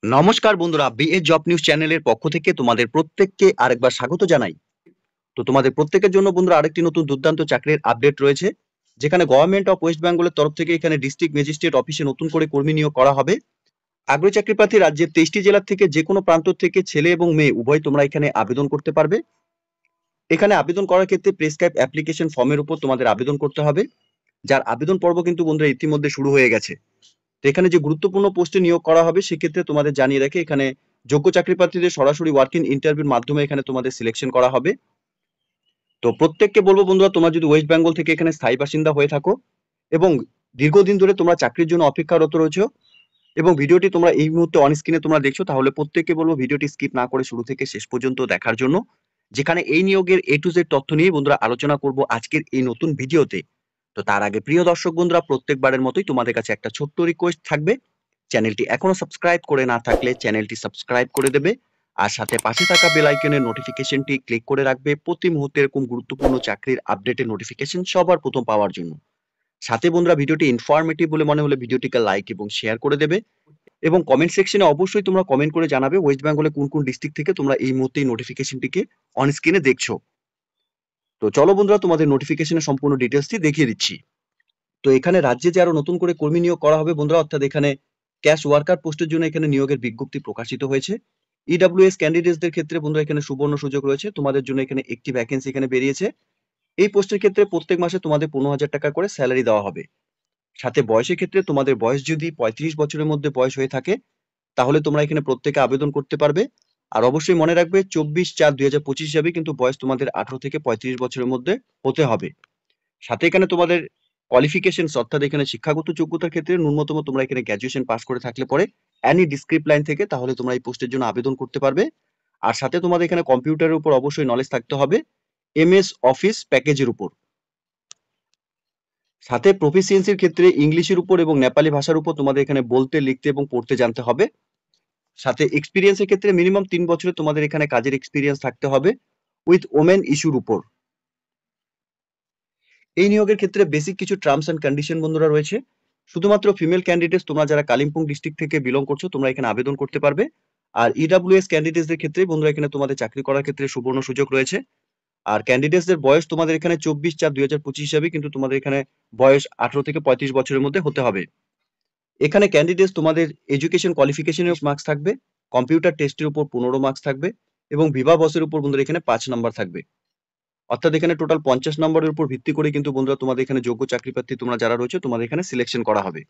নমস্কার বন্ধুরা, BA job news চ্যানেলের পক্ষ থেকে তোমাদের প্রত্যেককে আরেকবার স্বাগত জানাই। তো তোমাদের প্রত্যেকের জন্য বন্ধুরা আরেকটি নতুন দুর্দান্ত চাকরির আপডেট রয়েছে, যেখানে গভর্নমেন্ট অফ ওয়েস্ট বেঙ্গলের তরফ থেকে এখানে ডিস্ট্রিক্ট ম্যাজিস্ট্রেট অফিসে নতুন করে কর্মী নিয়োগ করা হবে। আগ্রহী চাকরি প্রার্থী রাজ্যের 23টি জেলার থেকে যে কোনো প্রান্ত থেকে ছেলে এবং মেয়ে উভয় তোমরা এখানে আবেদন করতে পারবে। এখানে আবেদন করার ক্ষেত্রে প্রেসক্রাইব অ্যাপ্লিকেশন ফর্মের উপর তোমাদের আবেদন করতে হবে, যার আবেদন পর্ব কিন্তু বন্ধুরা ইতিমধ্যে শুরু হয়ে গেছে। তো এখানে যে গুরুত্বপূর্ণ পোস্টে নিয়োগ করা হবে সেক্ষেত্রে তোমাদের জানিয়ে রাখে, এখানে যোগ্য চাকরি প্রার্থীদের সরাসরি ওয়ার্কিং ইন্টারভিউর মাধ্যমে এখানে তোমাদের সিলেকশন করা হবে। তো প্রত্যেককে বলবো বন্ধুরা, তোমরা যদি ওয়েস্ট বেঙ্গল থেকে এখানে স্থায়ী বাসিন্দা হয়ে থাকো এবং দীর্ঘদিন ধরে তোমরা চাকরির জন্য অপেক্ষারত রয়েছো এবং ভিডিওটি তোমরা এই মুহূর্তে অন স্ক্রিনে তোমরা দেখছো, তাহলে প্রত্যেককে বলবো ভিডিওটি স্কিপ না করে শুরু থেকে শেষ পর্যন্ত দেখার জন্য, যেখানে এই নিয়োগের A to Z তথ্য নিয়ে বন্ধুরা আলোচনা করব আজকের এই নতুন ভিডিওতে। তো তার আগে প্রিয় দর্শক বন্ধুরা, প্রত্যেকবারের মতোই তোমাদের কাছে একটা ছোট্ট রিকোয়েস্ট থাকবে, চ্যানেলটি এখনো সাবস্ক্রাইব করে না থাকলে চ্যানেলটি সাবস্ক্রাইব করে দেবে, আর সাথে পাশে থাকা বেল আইকনের নোটিফিকেশনটি ক্লিক করে রাখবে প্রতি মুহূর্তে এরকম গুরুত্বপূর্ণ চাকরির আপডেটের নোটিফিকেশন সবার প্রথম পাওয়ার জন্য। সাথে বন্ধুরা ভিডিওটি ইনফরমেটিভ বলে মনে হলে ভিডিওটিকে লাইক এবং শেয়ার করে দেবে এবং কমেন্ট সেকশনে অবশ্যই তোমরা কমেন্ট করে জানাবে ওয়েস্ট বেঙ্গলে কোন কোন ডিস্ট্রিক্ট থেকে তোমরা এই মুহূর্তে নোটিফিকেশনটিকে অন স্ক্রিনে দেখছো। তো চলো বন্ধুরা, তোমাদের নোটিফিকেশনের সম্পূর্ণ ডিটেলসটি দেখিয়ে দিচ্ছি। তো এখানে রাজ্যে যে আরো নতুন করে কর্মী নিয়োগ করা হবে বন্ধুরা, অর্থাৎ এখানে ক্যাশ ওয়ার্কার পোস্টের জন্য এখানে নিয়োগের বিজ্ঞপ্তি প্রকাশিত হয়েছে। ইডব্লিউএস ক্যান্ডিডেটসদের ক্ষেত্রে বন্ধুরা এখানে সুবর্ণ সুযোগ রয়েছে, তোমাদের জন্য এখানে একটি ভ্যাকেন্সি এখানে বেরিয়েছে। এই পোস্টের ক্ষেত্রে প্রত্যেক মাসে তোমাদের 15,000 টাকা করে স্যালারি দেওয়া হবে। সাথে বয়সের ক্ষেত্রে তোমাদের বয়স যদি 35 বছরের মধ্যে বয়স হয়ে থাকে তাহলে তোমরা এখানে প্রত্যেকে আবেদন করতে পারবে। আর অবশ্যই মনে রাখবে 24/4/2025 হিসাবে কিন্তু বয়স তোমাদের 18 থেকে 35 বছরের মধ্যে হতে হবে। সাথে এখানে তোমাদের কোয়ালিফিকেশনস অর্থাৎ এখানে শিক্ষাগত যোগ্যতার ক্ষেত্রে ন্যূনতম তোমরা এখানে গ্র্যাজুয়েশন পাস করে থাকলে পরে অ্যানি ডিসক্রিপ্ট লাইন থেকে তাহলে তোমরা এই পোস্টের জন্য আবেদন করতে পারবে। আর সাথে তোমাদের এখানে কম্পিউটারের উপর অবশ্যই নলেজ থাকতে হবে, এমএস অফিস প্যাকেজের উপর। সাথে প্রফিসিয়েন্সির ক্ষেত্রে ইংলিশের উপর এবং নেপালি ভাষার উপর তোমাদের এখানে বলতে, লিখতে এবং পড়তে জানতে হবে। সাথে এক্সপিরিয়েন্সের ক্ষেত্রে মিনিমাম 3 বছরের তোমাদের এখানে কাজের এক্সপিরিয়েন্স থাকতে হবে উইথ ওমেন ইস্যুর উপর। এই নিয়োগের ক্ষেত্রে বেসিক কিছু টার্মস এন্ড কন্ডিশন বন্ধুরা রয়েছে। শুধুমাত্র ফিমেল ক্যান্ডিডেটস তোমরা যারা কালিম্পং ডিস্ট্রিক্ট থেকে বিলং করছো তোমরা এখানে আবেদন করতে পারবে। আর ইডব্লিউএস ক্যান্ডিডেটসদের ক্ষেত্রে বন্ধুরা এখানে তোমাদের চাকরি করার ক্ষেত্রে সুবর্ণ সুযোগ রয়েছে। আর ক্যান্ডিডেটসদের বয়স তোমাদের এখানে 24/4/2025 হিসাবে কিন্তু তোমাদের এখানে বয়স 18 থেকে 35 বছরের মধ্যে হতে হবে। এখানে ক্যান্ডিডেটস তোমাদের এডুকেশন কোয়ালিফিকেশনের মার্কস থাকবে, কম্পিউটার টেস্টের উপর 15 মার্কস থাকবে এবং ভিভা বসের উপর বন্ধুরা এখানে 5 নাম্বার থাকবে। অর্থাৎ এখানে টোটাল 50 নম্বরের উপর ভিত্তি করে কিন্তু বন্ধুরা তোমাদের এখানে যোগ্য চাকরি প্রার্থী তোমরা যারা রয়েছে তোমাদের এখানে সিলেকশন করা হবে।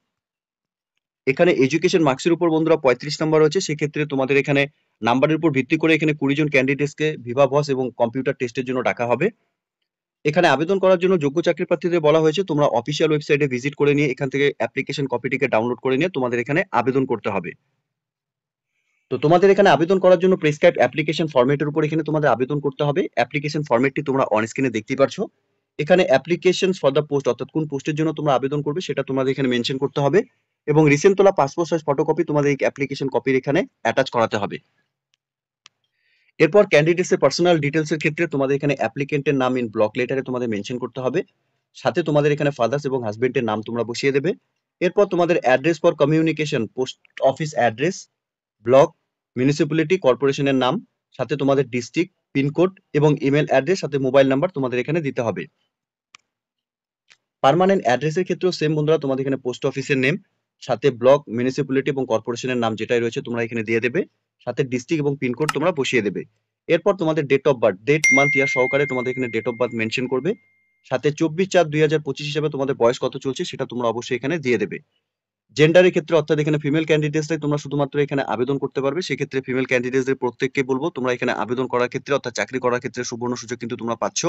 এখানে এডুকেশন মার্কসের উপর বন্ধুরা 35 নাম্বার রয়েছে, সেক্ষেত্রে তোমাদের এখানে নাম্বারের উপর ভিত্তি করে এখানে 20 জন ক্যান্ডিডেটসকে ভিভা বস এবং কম্পিউটার টেস্টের জন্য ডাকা হবে। এখানে আবেদন করার জন্য যোগ্য চাকরি প্রার্থীদের বলা হয়েছে তোমরা অফিসিয়াল ওয়েবসাইটে ভিজিট করে নিয়ে এখান থেকে অ্যাপ্লিকেশন কপিটিকে ডাউনলোড করে নিয়ে তোমাদের এখানে আবেদন করতে হবে। তো তোমাদের এখানে আবেদন করার জন্য প্রেসক্রাইব অ্যাপ্লিকেশন ফরম্যাটের উপর এখানে তোমাদের আবেদন করতে হবে। অ্যাপ্লিকেশন ফরম্যাটটি তোমরা অন স্ক্রিনে দেখতেই পারছো। এখানে অ্যাপ্লিকেশন ফর দ্য পোস্ট অর্থাৎ কোন পোস্টের জন্য তোমরা আবেদন করবে সেটা তোমাদের এখানে মেনশন করতে হবে এবং রিসেন্ট তোলা পাসপোর্ট সাইজ ফটোকপি তোমাদের এই অ্যাপ্লিকেশন কপির এখানে অ্যাটাচ করাতে হবে। এরপর ক্যান্ডিডেটস এর পার্সোনাল ডিটেলস এর ক্ষেত্রে তোমাদের এখানে অ্যাপ্লিকেন্টের নাম ইন ব্লক লেটারে তোমাদের মেনশন করতে হবে। সাথে তোমাদের এখানে ফাদার্স এবং হাজবেন্ডের নাম তোমরা বসিয়ে দেবে। এরপর তোমাদের address for communication, post office address, block, municipality, কর্পোরেশনের নাম, সাথে তোমাদের ডিস্ট্রিক্ট, পিনকোড এবং ইমেল অ্যাড্রেস, সাথে মোবাইল নাম্বার তোমাদের এখানে দিতে হবে। পার্মানেন্ট অ্যাড্রেসের ক্ষেত্রেও সেম বন্ধুরা, তোমাদের এখানে পোস্ট অফিসের নেম, সাথে ব্লক, মিউনিসিপ্যালিটি এবং কর্পোরেশনের নাম যেটাই রয়েছে তোমরা এখানে দিয়ে দেবে, সাথে ডিস্ট্রিক্ট এবং পিনকোড তোমরা বসিয়ে দেবে। এরপর তোমাদের date of birth, date month year সহকারে তোমাদের এখানে ডেট অফ বার্থ মেনশন করবে। সাথে 24/4/2025 হিসাবে তোমাদের বয়স কত চলছে সেটা তোমরা অবশ্যই এখানে দিয়ে দেবে। জেন্ডারের ক্ষেত্রে অর্থাৎ এখানে ফিমেল ক্যান্ডিডেটসরাই তোমরা শুধুমাত্র এখানে আবেদন করতে পারবে, সেক্ষেত্রে ফিমেল ক্যান্ডিডেটসদের প্রত্যেককে বলবো তোমরা এখানে আবেদন করার ক্ষেত্রে অর্থাৎ চাকরি করার ক্ষেত্রে সুবর্ণ সুযোগ কিন্তু তোমরা পাচ্ছ।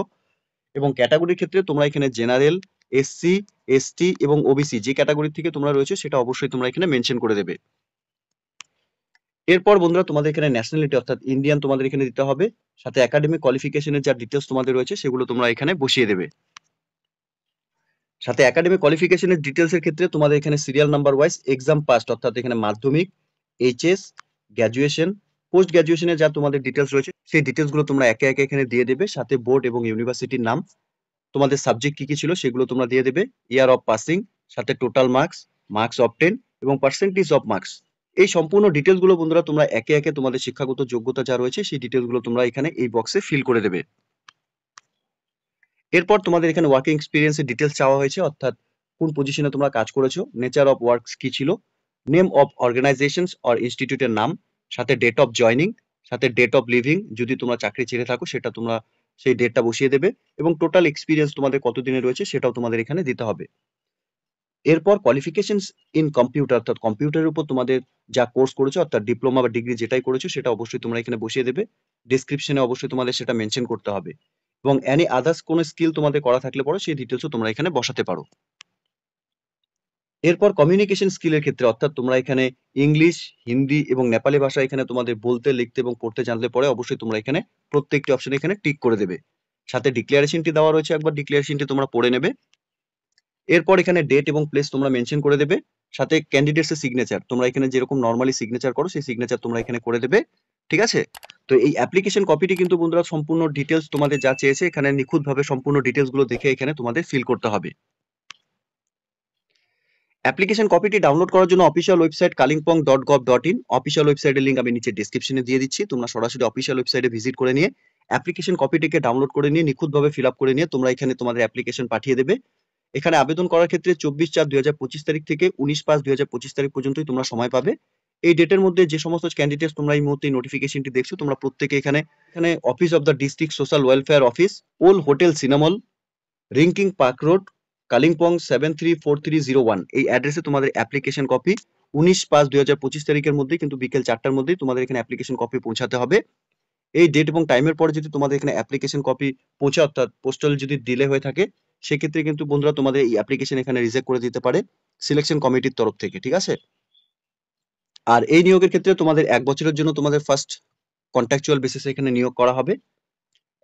এবং ক্যাটাগরির ক্ষেত্রে তোমরা এখানে জেনারেল, এসসি, এসটি এবং ওবিসি যে ক্যাটাগরি থেকে তোমরা রয়েছে সেটা অবশ্যই তোমরা এখানে মেনশন করে দেবে। এরপর বন্ধুরা তোমাদের এখানে ন্যাশনালিটি অর্থাৎ ইন্ডিয়ান তোমাদের এখানে দিতে হবে, সাথে একাডেমিক কোয়ালিফিকেশনের যা ডিটেলস তোমাদের রয়েছে সেগুলো তোমরা এখানে বসিয়ে দেবে। সাথে একাডেমিক কোয়ালিফিকেশনের ডিটেলস এর ক্ষেত্রে তোমাদের এখানে serial number wise exam past অর্থাৎ এখানে মাধ্যমিক, এইচএস, গ্র্যাজুয়েশন, পোস্ট গ্র্যাজুয়েশনের যা তোমাদের ডিটেলস রয়েছে সেই ডিটেলস গুলো তোমরা একে একে এখানে দিয়ে দেবে। সাথে বোর্ড এবং ইউনিভার্সিটির নাম, তোমাদের সাবজেক্ট কি কি ছিল সেগুলো তোমরা দিয়ে দেবে, ইয়ার অফ পাসিং, সাথে টোটাল মার্কস, মার্কস অবটেন এবং পার্সেন্টেজ অফ মার্কস এই সম্পূর্ণ ডিটেলস গুলো বন্ধুরা তোমরা একে একে তোমাদের শিক্ষাগত যোগ্যতা যা রয়েছে সেই ডিটেলস গুলো তোমরা এখানে এই বক্সে ফিল করে দেবে। এরপর তোমাদের এখানে ওয়ার্কিং এক্সপিরিয়েন্সের ডিটেলস চাওয়া হয়েছে, অর্থাৎ কোন পজিশনে তোমরা কাজ করেছো, নেচার অফ ওয়ার্কস কি ছিল, নেম অফ অর্গানাইজেশনস অর ইনস্টিটিউটের নাম, সাথে ডেট অফ জয়নিং, সাথে ডেট অফ লিভিং, যদি তোমরা চাকরি ছেড়ে থাকো সেটা তোমরা সেই ডেটটা বসিয়ে দেবে, এবং টোটাল এক্সপিরিয়েন্স তোমাদের কতদিনে রয়েছে সেটাও তোমাদের এখানে দিতে হবে। এরপর কোয়ালিফিকেশনস ইন কম্পিউটার, অর্থাৎ কম্পিউটারের উপর তোমাদের যা কোর্স করেছো অর্থাৎ ডিপ্লোমা বা ডিগ্রি যেটাই করেছো সেটা অবশ্যই তোমরা এখানে বসিয়ে দেবে। ডেসক্রিপশনে অবশ্যই তোমাদের সেটা মেনশন করতে হবে, এবং এনি আদার্স কোনো স্কিল তোমাদের করা থাকলে পরে সেই ডিটেলসও তোমরা এখানে বসাতে পারো। এরপর কমিউনিকেশন স্কিলের ক্ষেত্রে, অর্থাৎ তোমরা এখানে ইংলিশ, হিন্দি এবং নেপালি ভাষা এখানে তোমাদের বলতে, লিখতে এবং পড়তে জানলে পরে অবশ্যই তোমরা এখানে প্রত্যেকটি অপশন এখানে টিক করে দেবে। সাথে ডিক্লারেশনটি দেওয়া রয়েছে, একবার ডিক্লারেশনটি তোমরা পড়ে নেবে। এরপর এখানে ডেট এবং প্লেস তোমরা মেনশন করে দেবে, সাথে ক্যান্ডিডেটস এর সিগনেচার তোমরা এখানে যেরকম নরমালি সিগনেচার করো সেই সিগনেচার তোমরা এখানে করে দেবে। ঠিক আছে? তো এই অ্যাপ্লিকেশন কপিটি কিন্তু বন্ধুরা সম্পূর্ণ ডিটেলস তোমাদের যা চেয়েছে এখানে নিখুঁতভাবে সম্পূর্ণ ডিটেলস গুলো দেখে এখানে তোমাদের ফিল করতে হবে। অ্যাপ্লিকেশন কপিটি ডাউনলোড করার জন্য অফিসিয়াল ওয়েবসাইট kalimpong.gov.in অফিসিয়াল ওয়েবসাইটের লিংক আমি নিচে ডেসক্রিপশনে দিয়ে দিচ্ছি। তোমরা সরাসরি অফিসিয়াল ওয়েবসাইটে ভিজিট করে নিয়ে অ্যাপ্লিকেশন কপিটিকে ডাউনলোড করে নিয়ে নিখুঁতভাবে ফিল আপ করে নিয়ে তোমরা এখানে তোমাদের অ্যাপ্লিকেশন পাঠিয়ে দেবে। এখানে আবেদন করার ক্ষেত্রে 24/4/2025 তারিখ থেকে 19/5/2025 তারিখ পর্যন্তই তোমরা সময় পাবে। এই ডেটের মধ্যে যে সমস্ত ক্যান্ডিডেটস তোমরা এই মুহূর্তে নোটিফিকেশনটি দেখছো তোমরা প্রত্যেকে এখানে এখানে office of the district social welfare office, old hotel সিনামল, রিঙ্কিং পার্ক রোড, কালিম্পং 734301 এই অ্যাড্রেসে তোমাদের অ্যাপ্লিকেশন কপি 19/5/2025 তারিখের মধ্যে কিন্তু বিকেল 4টার মধ্যেই তোমাদের এখানে অ্যাপ্লিকেশন কপি পৌঁছাতে হবে। এই ডেট এবং টাইমের পরে যদি তোমাদের এখানে অ্যাপ্লিকেশন কপি পৌঁছে অর্থাৎ পোস্টাল যদি ডিলে হয়ে থাকে সেক্ষেত্রে কিন্তু বন্ধুরা তোমাদের এই অ্যাপ্লিকেশন এখানে রিজেক্ট করে দিতে পারে সিলেকশন কমিটির তরফ থেকে। ঠিক আছে? আর এই নিয়োগের ক্ষেত্রে তোমাদের 1 বছরের জন্য তোমাদের ফার্স্ট কন্ট্রাকচুয়াল বেসিসে এখানে নিয়োগ করা হবে।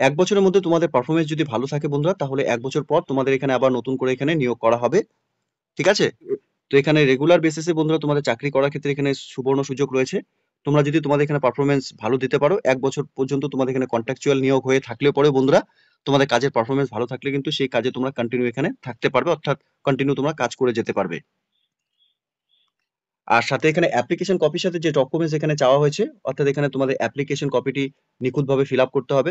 1 বছরের মধ্যে তোমাদের পারফরমেন্স যদি ভালো থাকে বন্ধুরা তাহলে 1 বছর পর তোমাদের এখানে আবার নতুন করে এখানে নিয়োগ করা হবে। ঠিক আছে? তো এখানে রেগুলার বেসিসে বন্ধুরা তোমাদের চাকরি করার ক্ষেত্রে এখানে সুবর্ণ সুযোগ রয়েছে। তোমরা যদি তোমাদের এখানে পারফরমেন্স ভালো দিতে পারো 1 বছর পর্যন্ত তোমাদের এখানে কন্ট্রাকচুয়াল নিয়োগ হয়ে থাকলেও পরে বন্ধুরা তোমাদের কাজের পারফরমেন্স ভালো থাকলে কিন্তু সেই কাজে তোমরা কন্টিনিউ এখানে থাকতে পারবে, অর্থাৎ কন্টিনিউ তোমরা কাজ করে যেতে পারবে। আর সাথে এখানে অ্যাপ্লিকেশন কপির সাথে যে ডকুমেন্টস এখানে চাওয়া হয়েছে অর্থাৎ এখানে তোমাদের অ্যাপ্লিকেশন কপিটি নিখুঁতভাবে ফিল আপ করতে হবে।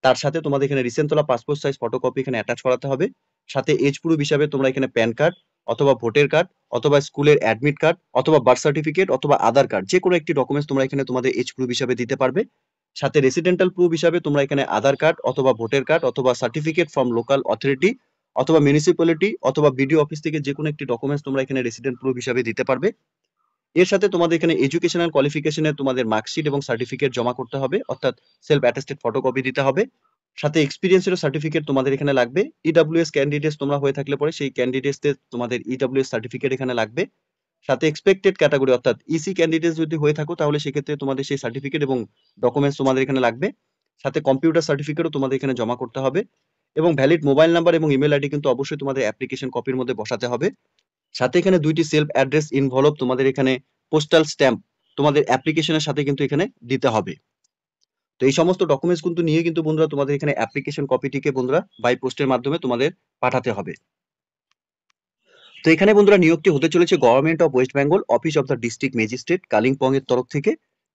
তার সাথে তোমাদের এখানে রিসেন্ট তোলা পাসপোর্ট সাইজ ফটোকপি এখানে অ্যাটাচ করাতে হবে। সাথে এজ প্রুফ হিসাবে তোমরা এখানে প্যান কার্ড অথবা ভোটার কার্ড অথবা স্কুলের অ্যাডমিট কার্ড অথবা বার্থ সার্টিফিকেট অথবা আধার কার্ড যে কোনো একটি ডকুমেন্টস তোমরা এখানে তোমাদের এজ প্রুফ হিসাবে দিতে পারবে। সাথে রেসিডেন্টাল প্রুফ হিসাবে তোমরা এখানে আধার কার্ড অথবা ভোটার কার্ড অথবা সার্টিফিকেট ফ্রম লোকাল অথরিটি অথবা মিউনিসিপ্যালিটি অথবা বিডিও অফিস থেকে যে কোনো একটি ডকুমেন্টস তোমরা এখানে রেসিডেন্ট প্রুফ হিসাবে দিতে পারবে। এর সাথে তোমাদের এখানে এডুকেশনাল কোয়ালিফিকেশনে তোমাদের মার্কশিট এবং সার্টিফিকেট জমা করতে হবে, অর্থাৎ সেলফ অ্যাটেস্টেড ফটোকপি দিতে হবে। সাথে এক্সপিরিয়েন্সের সার্টিফিকেট তোমাদের এখানে লাগবে। ইডব্লিউএস ক্যান্ডিডেটস তোমরা হয়ে থাকলে পরে সেই ক্যান্ডিডেটসদের তোমাদের ইডব্লিউএস সার্টিফিকেট এখানে লাগবে। সাথে এক্সপেক্টেড ক্যাটাগরি অর্থাৎ ইসি ক্যান্ডিডেটস যদি হয়ে থাকো তাহলে সেক্ষেত্রে তোমাদের সেই সার্টিফিকেট এবং ডকুমেন্টস তোমাদের এখানে লাগবে। সাথে কম্পিউটার সার্টিফিকেটও তোমাদের এখানে জমা করতে হবে, এবং ভ্যালিড মোবাইল নাম্বার এবং ইমেল আইডি কিন্তু অবশ্যই তোমাদের অ্যাপ্লিকেশন কপির মধ্যে বসাতে হবে। সাথে এখানে 2টি সেলফ অ্যাড্রেস ইনভলভ তোমাদের এখানে পোস্টাল স্ট্যাম্প তোমাদের অ্যাপ্লিকেশনের সাথে কিন্তু এখানে দিতে হবে। তো এই সমস্ত ডকুমেন্টস কিন্তু নিয়ে কিন্তু বন্ধুরা তোমাদের এখানে অ্যাপ্লিকেশন কপিটিকে বন্ধুরা বাই পোস্টের মাধ্যমে তোমাদের পাঠাতে হবে। তো এখানে বন্ধুরা নিয়োগটি হতে চলেছে government of West Bengal office of the district magistrate Kalimpong এর তরফ থেকে,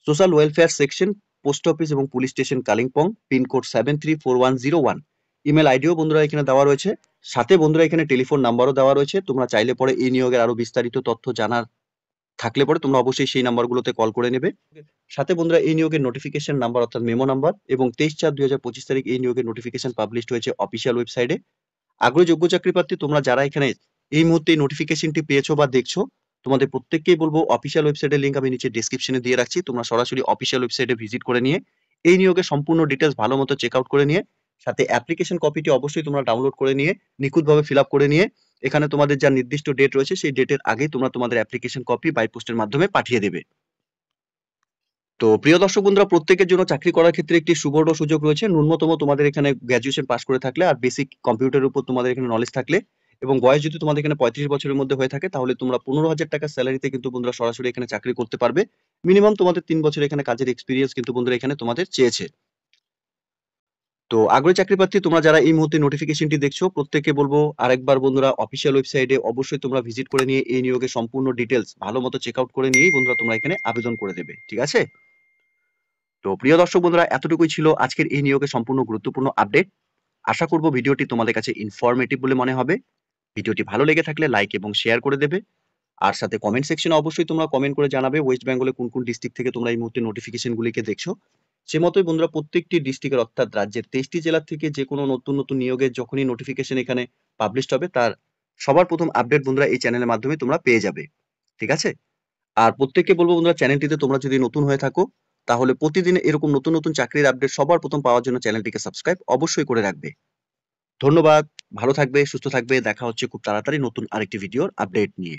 social welfare section, post office এবং police station Kalimpong, pin code 734101। Email আইডিও বন্ধুরা এখানে দেওয়া রয়েছে। সাথে বন্ধুরা এখানে টেলিফোন নাম্বারও দেওয়া রয়েছে। তোমরা চাইলে পরে এই নিয়োগের আরো বিস্তারিত তথ্য জানার থাকলে পরে তোমরা অবশ্যই সেই নাম্বারগুলোতে কল করে নেবে। সাথে বন্ধুরা এই নিয়োগের নোটিফিকেশন নাম্বার অর্থাৎ মেমো নাম্বার এবং 23/4/2025 তারিখ এই নিয়োগের নোটিফিকেশন পাবলিশড হয়েছে অফিসিয়াল ওয়েবসাইটে। আগ্রহী যোগ্য চাকরি প্রার্থী তোমরা যারা এখানে এই মুহূর্তে এই নোটিফিকেশনটি পেয়েছো বা দেখছো তোমাদের প্রত্যেককেই বলবো অফিসিয়াল ওয়েবসাইটের লিংক আমি নিচে ডেসক্রিপশনে দিয়ে রাখছি। তোমরা সরাসরি অফিসিয়াল ওয়েবসাইটে ভিজিট করে নিয়ে এই নিয়োগের সম্পূর্ণ ডিটেলস ভালো মতো চেক আউট করে নিয়ে সাথে অ্যাপ্লিকেশন কপিটি অবশ্যই তোমরা ডাউনলোড করে নিয়ে নিখুঁতভাবে ফিল আপ করে নিয়ে এখানে তোমাদের যা নির্দিষ্ট ডেট রয়েছে সেই ডেটের আগেই তোমরা তোমাদের অ্যাপ্লিকেশন কপি বাই পোস্টের মাধ্যমে পাঠিয়ে দেবে। তো প্রিয় দর্শক বন্ধুরা, প্রত্যেকের জন্য চাকরি করার ক্ষেত্রে একটি সুবর্ণ সুযোগ রয়েছে। ন্যূনতম তোমাদের এখানে গ্র্যাজুয়েশন পাস করে থাকলে আর বেসিক কম্পিউটারের উপর তোমাদের এখানে নলেজ থাকলে এবং বয়স যদি তোমাদের এখানে 35 বছরের মধ্যে হয়ে থাকে তাহলে তোমরা 15,000 টাকা স্যালারিতে কিন্তু বন্ধুরা সরাসরি এখানে চাকরি করতে পারবে। মিনিমাম তোমাদের 3 বছর এখানে কাজের এক্সপিরিয়েন্স কিন্তু বন্ধুরা এখানে তোমাদের চেয়েছে। তো আগ্রহী চাকরি প্রার্থী তোমরা যারা এই মুহূর্তে নোটিফিকেশনটি দেখছো প্রত্যেককে বলবো আরেকবার বন্ধুরা অফিসিয়াল ওয়েবসাইটে অবশ্যই তোমরা ভিজিট করে নিয়ে এই নিয়োগের সম্পূর্ণ ডিটেলস ভালো মতো চেক আউট করে নিয়েই বন্ধুরা তোমরা এখানে আবেদন করে দেবে, ঠিক আছে? তো প্রিয় দর্শক বন্ধুরা, এতটুকুই ছিল আজকের এই নিয়োগের সম্পূর্ণ গুরুত্বপূর্ণ আপডেট। আশা করব ভিডিওটি তোমাদের কাছে ইনফরমেটিভ বলে মনে হবে। ভিডিওটি ভালো লেগে থাকলে লাইক এবং শেয়ার করে দেবে। আর সাথে কমেন্ট সেকশনে অবশ্যই তোমরা কমেন্ট করে জানাবে ওয়েস্ট বেঙ্গলে কোন কোন ডিস্ট্রিক্ট থেকে তোমরা এই মুহূর্তে নোটিফিকেশনগুলিকে দেখছো। সে মতোই বন্ধুরা প্রত্যেকটি ডিস্ট্রিক্টের অর্থাৎ রাজ্যের 23টি জেলা থেকে যে কোনো নতুন নতুন নিয়োগের যখনই নোটিফিকেশন এখানে পাবলিশড হবে তার সবার প্রথম আপডেট বন্ধুরা এই চ্যানেলের মাধ্যমে তোমরা পেয়ে যাবে, ঠিক আছে? আর প্রত্যেককে বলবো বন্ধুরা, চ্যানেলটিতে তোমরা যদি নতুন হয়ে থাকো তাহলে প্রতিদিন এরকম নতুন নতুন চাকরির আপডেট সবার প্রথম পাওয়ার জন্য চ্যানেলটিকে সাবস্ক্রাইব অবশ্যই করে রাখবে। ধন্যবাদ, ভালো থাকবে, সুস্থ থাকবে। দেখা হচ্ছে খুব তাড়াতাড়ি নতুন আরেকটি ভিডিওর আপডেট নিয়ে।